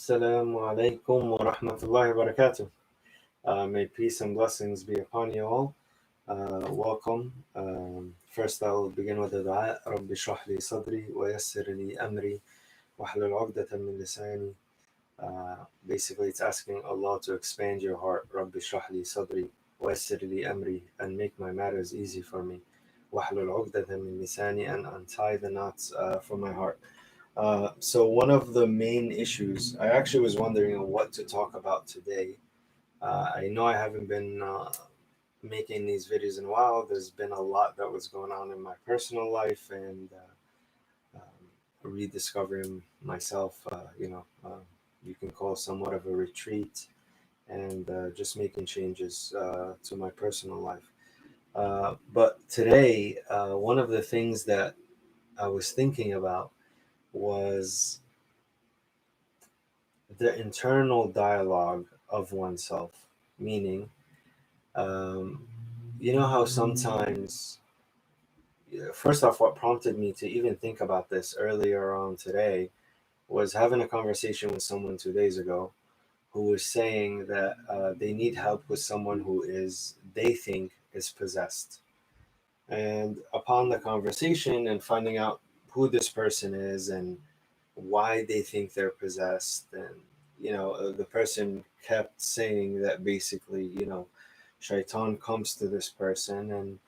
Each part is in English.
Assalamu alaikum wa rahmatullahi wa barakatuh. May peace and blessings be upon you all. Welcome. First, I'll begin with the dua. رب اشرح لي صدري ويسر لي أمري واحلل عقدة من لساني. Basically, it's asking Allah to expand your heart. رب اشرح لي صدري ويسر لي أمري, and make my matters easy for me. واحلل عقدة من لساني, and untie the knots from my heart. So one of the main issues, I actually was wondering what to talk about today. I know I haven't been making these videos in a while. There's been a lot that was going on in my personal life, and rediscovering myself, you can call somewhat of a retreat, and just making changes to my personal life. But today, one of the things that I was thinking about was the internal dialogue of oneself, meaning, um, you know how sometimes, first off, what prompted me to even think about this earlier on today was having a conversation with someone 2 days ago who was saying that they need help with someone who they think is possessed. And upon the conversation and finding out who this person is and why they think they're possessed, and the person kept saying that basically, shaitan comes to this person and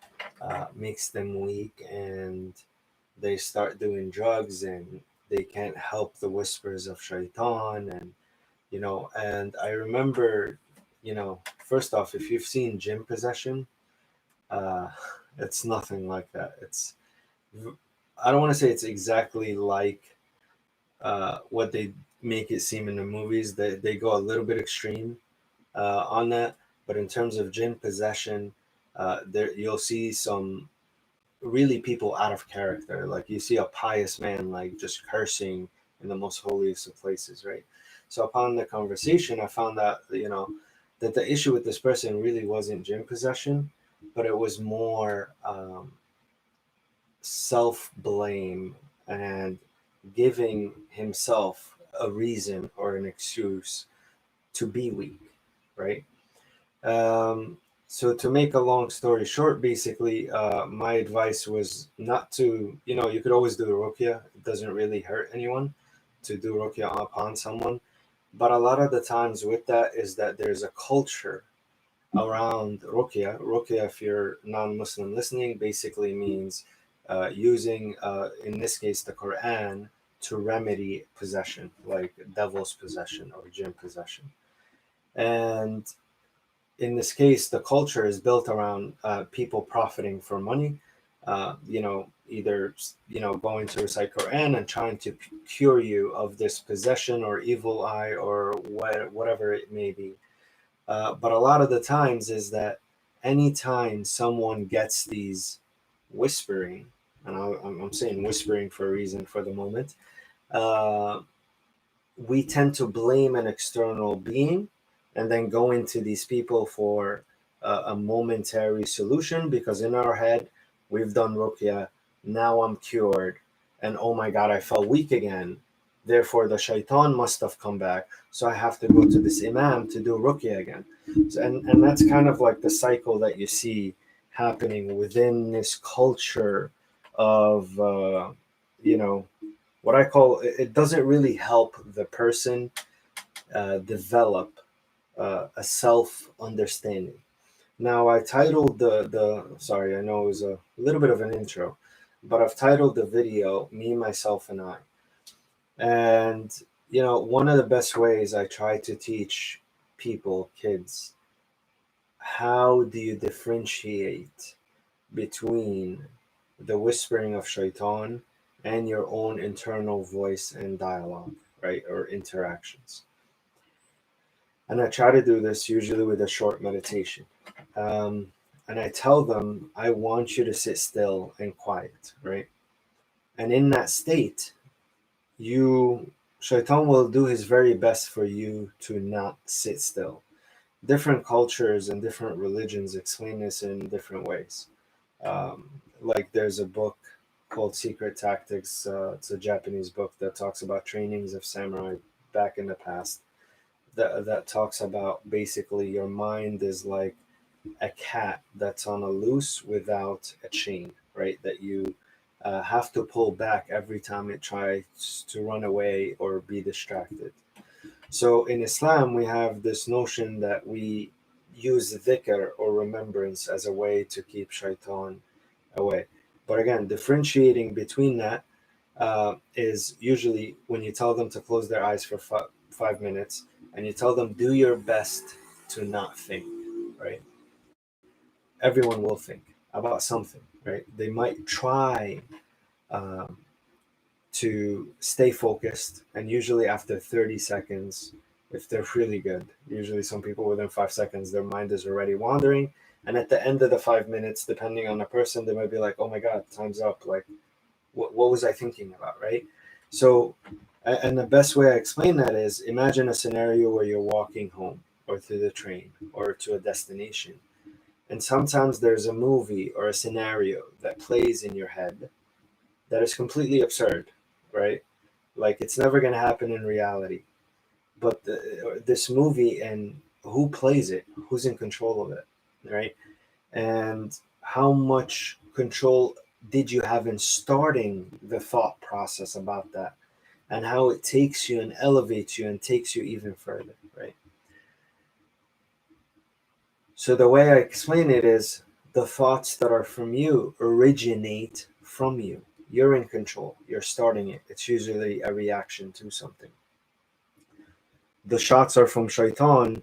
makes them weak, and they start doing drugs, and they can't help the whispers of shaitan. And I remember, first off, if you've seen gym possession, uh it's nothing like that. I don't want to say it's exactly like what they make it seem in the movies. They go a little bit extreme on that, but in terms of jinn possession, there you'll see some really people out of character. Like you see a pious man like just cursing in the most holiest of places, right? So upon the conversation, I found out that the issue with this person really wasn't jinn possession, but it was more self blame and giving himself a reason or an excuse to be weak, right? So to make a long story short, basically, my advice was not to, you could always do the ruqya. It doesn't really hurt anyone to do ruqya upon someone. But a lot of the times with that is that there's a culture around ruqya. Ruqya, if you're non-Muslim listening, basically means using, in this case, the Quran to remedy possession, like devil's possession or jinn possession. And in this case, the culture is built around people profiting for money, either going to recite Quran and trying to cure you of this possession or evil eye or whatever it may be. But a lot of the times is that anytime someone gets these whispering, and I'm saying whispering for a reason for the moment, uh, we tend to blame an external being and then go into these people for a momentary solution, because in our head we've done ruqya, now I'm cured, and oh my god, I felt weak again, therefore the shaitan must have come back, so I have to go to this imam to do ruqya again. So, and that's kind of like the cycle that you see happening within this culture of what I call, it doesn't really help the person develop a self understanding. Now, I titled the sorry, I know it was a little bit of an intro, but I've titled the video "Me, Myself, and I." And one of the best ways I try to teach people, kids, how do you differentiate between the whispering of shaitan and your own internal voice and dialogue, right? Or interactions. And I try to do this usually with a short meditation. Um, and I tell them, I want you to sit still and quiet, right? And in that state, shaitan will do his very best for you to not sit still. Different cultures and different religions explain this in different ways. Like there's a book called Secret Tactics. It's a Japanese book that talks about trainings of samurai back in the past that talks about basically your mind is like a cat that's on a loose without a chain, right? That you have to pull back every time it tries to run away or be distracted. So in Islam, we have this notion that we use dhikr or remembrance as a way to keep shaitan away. But again, differentiating between that is usually when you tell them to close their eyes for 5 minutes and you tell them, do your best to not think, right? Everyone will think about something, right? They might try um, to stay focused, and usually after 30 seconds, if they're really good, usually some people within 5 seconds, their mind is already wandering. And at the end of the 5 minutes, depending on the person, they might be like, oh my God, time's up. Like, what was I thinking about, right? So, and the best way I explain that is imagine a scenario where you're walking home or through the train or to a destination. And sometimes there's a movie or a scenario that plays in your head that is completely absurd, right? Like it's never going to happen in reality. But this movie and who plays it, who's in control of it, right? And how much control did you have in starting the thought process about that, and how it takes you and elevates you and takes you even further, right? So the way I explain it is the thoughts that are from you originate from you. You're in control. You're starting it. It's usually a reaction to something. The shots are from shaitan.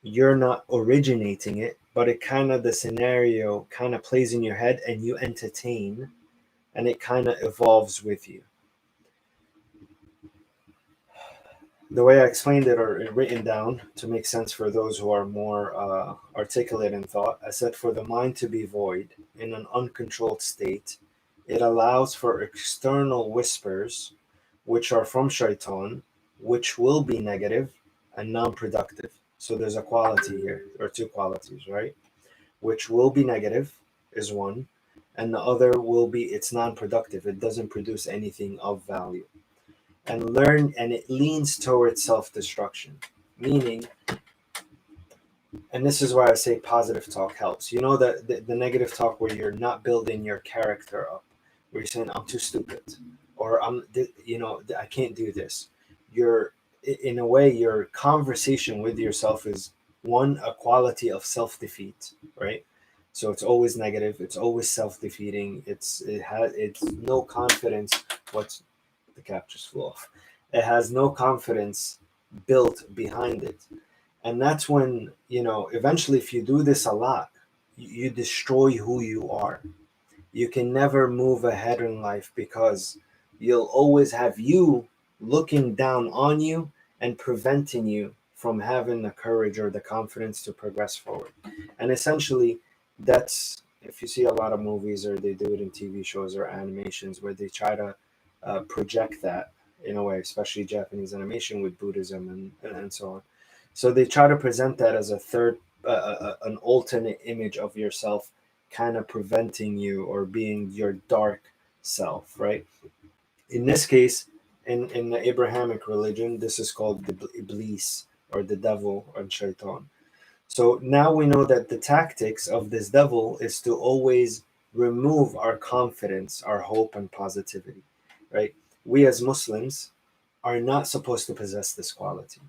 You're not originating it, but it kind of, the scenario kind of plays in your head and you entertain, and it kind of evolves with you. The way I explained it or written down to make sense for those who are more articulate in thought, I said for the mind to be void in an uncontrolled state, it allows for external whispers, which are from shaitan, which will be negative and non-productive. So there's a quality here, or two qualities, right? Which will be negative is one, and the other will be it's non-productive. It doesn't produce anything of value. And it leans towards self-destruction, meaning, and this is why I say positive talk helps. You know, the negative talk where you're not building your character up, where you're saying I'm too stupid, or I can't do this. You're, in a way, your conversation with yourself is one, a quality of self-defeat, right? So it's always negative, it's always self-defeating, it's no confidence. What's The cap just flew off. It has no confidence built behind it. And that's when, eventually, if you do this a lot, you destroy who you are. You can never move ahead in life because you'll always have you looking down on you and preventing you from having the courage or the confidence to progress forward. And essentially, that's, if you see a lot of movies or they do it in TV shows or animations where they try to project that in a way, especially Japanese animation with Buddhism and so on. So they try to present that as a third, an alternate image of yourself, kind of preventing you or being your dark self, right? In this case, in the Abrahamic religion, this is called the Iblis or the devil or shaitan. So now we know that the tactics of this devil is to always remove our confidence, our hope, and positivity, right? We as Muslims are not supposed to possess this quality.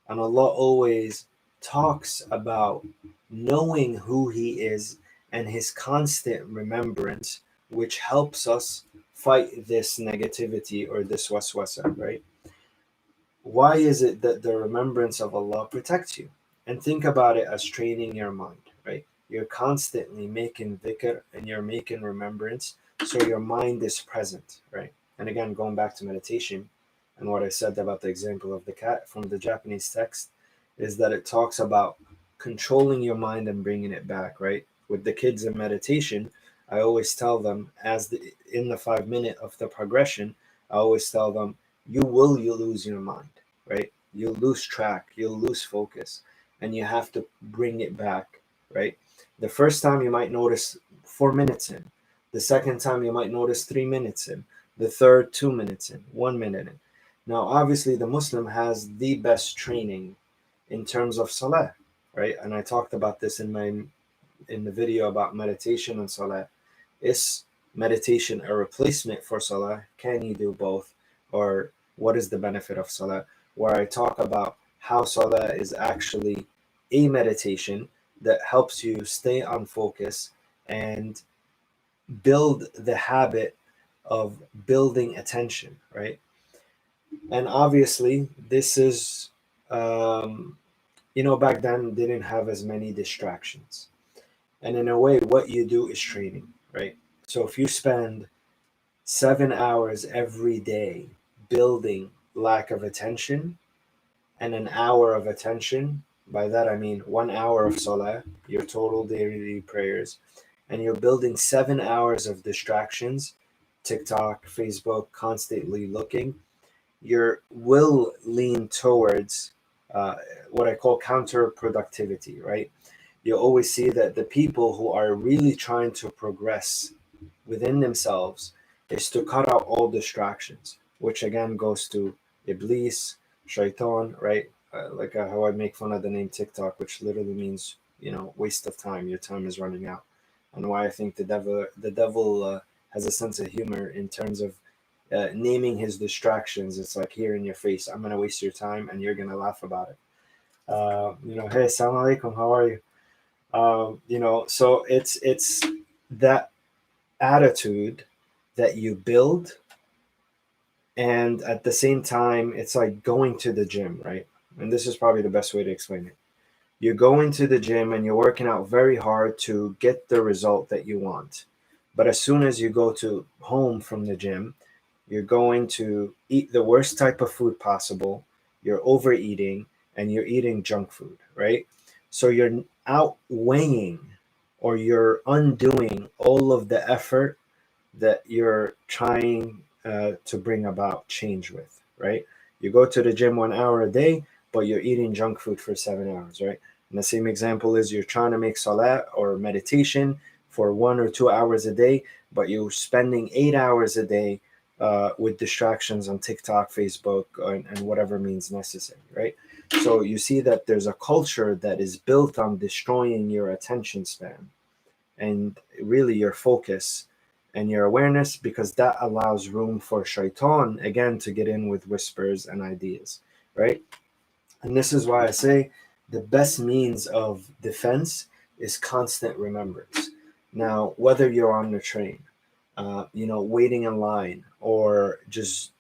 And Allah always talks about knowing who He is and His constant remembrance, which helps us fight this negativity or this waswasa, right? Why is it that the remembrance of Allah protects you? And think about it as training your mind, right? You're constantly making dhikr and you're making remembrance, so your mind is present, right? And again, going back to meditation and what I said about the example of the cat from the Japanese text, is that it talks about controlling your mind and bringing it back, right? With the kids in meditation, I always tell them, in the 5 minute of the progression, I always tell them, you lose your mind, right? You'll lose track, you'll lose focus, and you have to bring it back, right? The first time you might notice 4 minutes in, the second time you might notice 3 minutes in, the third 2 minutes in, 1 minute in. Now, obviously, the Muslim has the best training in terms of salah, right? And I talked about this in the video about meditation and salah. Is meditation a replacement for salah? Can you do both? Or what is the benefit of salah? Where I talk about how salah is actually a meditation that helps you stay on focus and build the habit of building attention, right? And obviously, this is, back then they didn't have as many distractions. And in a way, what you do is training, right? So if you spend 7 hours every day building lack of attention and an hour of attention, by that I mean 1 hour of salah, your total daily prayers, and you're building 7 hours of distractions, TikTok, Facebook, constantly looking, your will lean towards uh, what I call counterproductivity, right? You always see that the people who are really trying to progress within themselves is to cut out all distractions, which again goes to Iblis, Shaitan, right? How I make fun of the name TikTok, which literally means waste of time. Your time is running out, and why I think the devil has a sense of humor in terms of naming his distractions. It's like here in your face. I'm gonna waste your time, and you're gonna laugh about it. Hey, assalamu alaikum. How are you? So it's that attitude that you build, and at the same time it's like going to the gym, right? And this is probably the best way to explain it. You're going to the gym and you're working out very hard to get the result that you want, but as soon as you go to home from the gym, you're going to eat the worst type of food possible. You're overeating and you're eating junk food, right? So you're outweighing or you're undoing all of the effort that you're trying to bring about change with, right? You go to the gym 1 hour a day, but you're eating junk food for 7 hours, right? And the same example is you're trying to make salah or meditation for 1 or 2 hours a day, but you're spending 8 hours a day with distractions on TikTok, Facebook, and whatever means necessary, right? So you see that there's a culture that is built on destroying your attention span and really your focus and your awareness, because that allows room for shaitan again to get in with whispers and ideas, right? And this is why I say the best means of defense is constant remembrance. Now, whether you're on the train, waiting in line, or just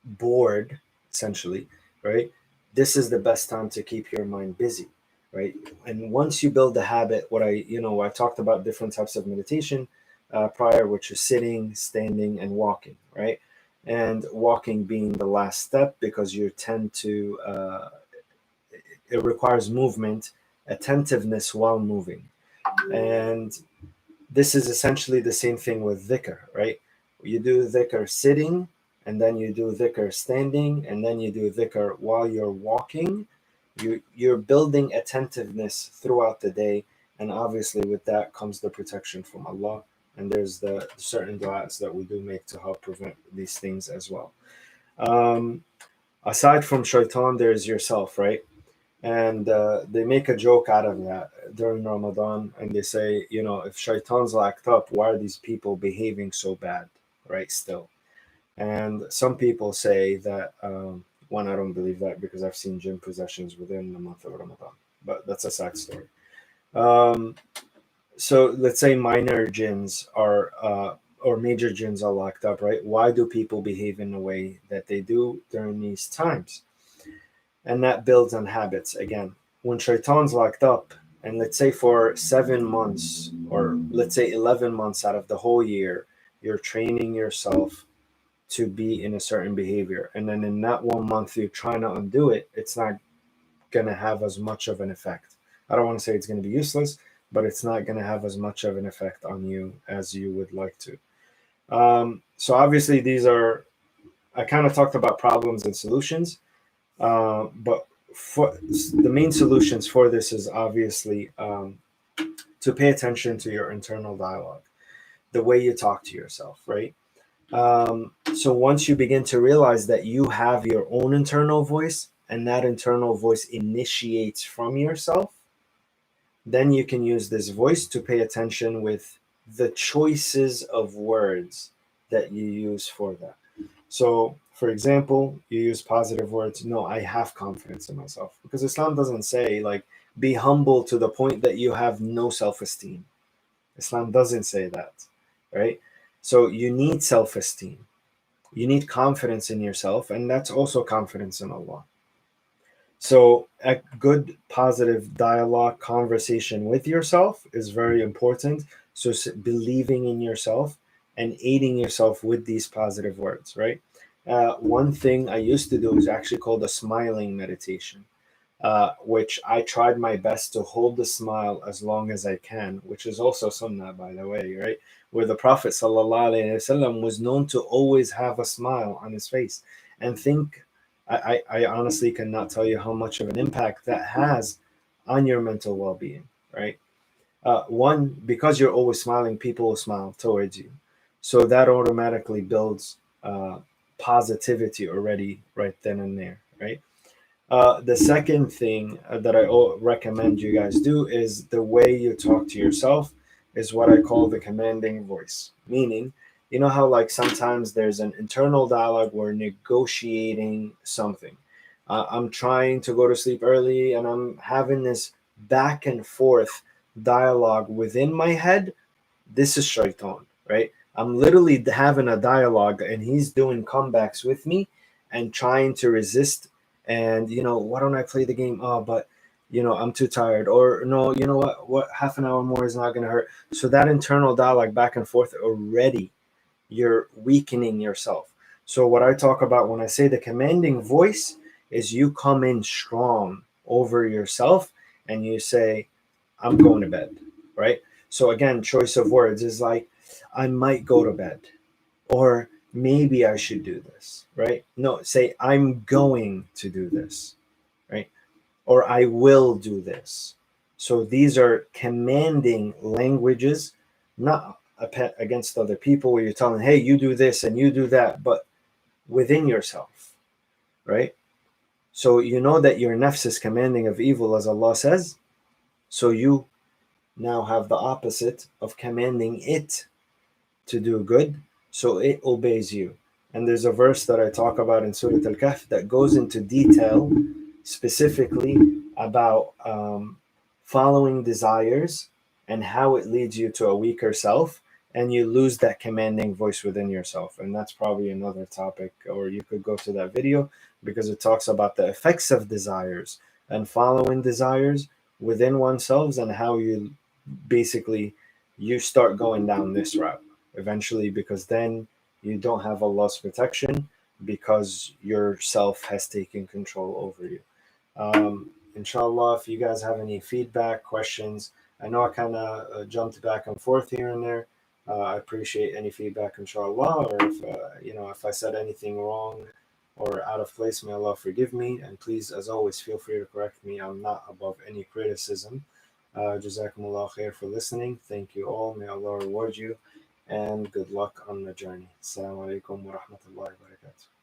bored, essentially, right? This is the best time to keep your mind busy, right? And once you build the habit, I talked about different types of meditation prior, which is sitting, standing, and walking, right? And walking being the last step because you tend to, it requires movement, attentiveness while moving. And this is essentially the same thing with dhikr, right? You do dhikr sitting, and then you do dhikr standing, and then you do dhikr while you're walking. You're building attentiveness throughout the day, and obviously with that comes the protection from Allah. And there's the certain du'as that we do make to help prevent these things as well. Um, Aside from shaitan, there's yourself, right? And they make a joke out of that during Ramadan, and they say, if shaitan's locked up, why are these people behaving so bad, right? Still, and some people say that one, I don't believe that because I've seen jinn possessions within the month of Ramadan, but that's a side story. Um, so let's say minor jinns are or major jinns are locked up, right? Why do people behave in the way that they do during these times? And that builds on habits. Again, when shaitan's locked up, and let's say for 7 months, or let's say 11 months out of the whole year, you're training yourself to be in a certain behavior, and then in that 1 month you're trying to undo it, it's not going to have as much of an effect. I don't want to say it's going to be useless, but it's not going to have as much of an effect on you as you would like to. So obviously I kind of talked about problems and solutions. But for the main solutions for this is obviously to pay attention to your internal dialogue, the way you talk to yourself, right? So once you begin to realize that you have your own internal voice and that internal voice initiates from yourself, then you can use this voice to pay attention with the choices of words that you use for that. So, for example, you use positive words. No, I have confidence in myself. Because Islam doesn't say, like, be humble to the point that you have no self esteem. Islam doesn't say that, right? So, you need self esteem. You need confidence in yourself, and that's also confidence in Allah. So, a good positive dialogue, conversation with yourself is very important. So, believing in yourself and aiding yourself with these positive words, right? One thing I used to do is actually called a smiling meditation, which I tried my best to hold the smile as long as I can, which is also sunnah, by the way, right? Where the Prophet ﷺ was known to always have a smile on his face. And think, I honestly cannot tell you how much of an impact that has on your mental well being, right? One, because you're always smiling, people will smile towards you. So that automatically builds positivity already right then and there, right? The second thing that I recommend you guys do is the way you talk to yourself is what I call the commanding voice. Meaning, you know how like sometimes there's an internal dialogue where negotiating something. I'm trying to go to sleep early and I'm having this back and forth dialogue within my head. This is shaitan, right? I'm literally having a dialogue and he's doing comebacks with me and trying to resist. And, why don't I play the game? Oh, but, I'm too tired. Or, no, you know what? Half an hour more is not going to hurt. So that internal dialogue back and forth already, you're weakening yourself. So what I talk about when I say the commanding voice is you come in strong over yourself and you say, I'm going to bed, right? So again, choice of words is like, I might go to bed, or maybe I should do this, right? No, say, I'm going to do this, right? Or I will do this. So these are commanding languages, not against other people where you're telling, hey, you do this and you do that, but within yourself, right? So you know that your nafs is commanding of evil, as Allah says. So you now have the opposite of commanding it to do good, so it obeys you. And there's a verse that I talk about in Surah Al Kahf that goes into detail specifically about following desires and how it leads you to a weaker self, and you lose that commanding voice within yourself. And that's probably another topic, or you could go to that video because it talks about the effects of desires and following desires within oneself and how you basically you start going down this route eventually, because then you don't have Allah's protection because yourself has taken control over you. Inshallah, if you guys have any feedback, questions, I know I kind of jumped back and forth here and there. I appreciate any feedback, inshallah, or if if I said anything wrong or out of place, may Allah forgive me. And please, as always, feel free to correct me. I'm not above any criticism. Jazakumullah khair for listening. Thank you all. May Allah reward you and good luck on the journey. Assalamu alaikum wa rahmatullahi wa barakatuh.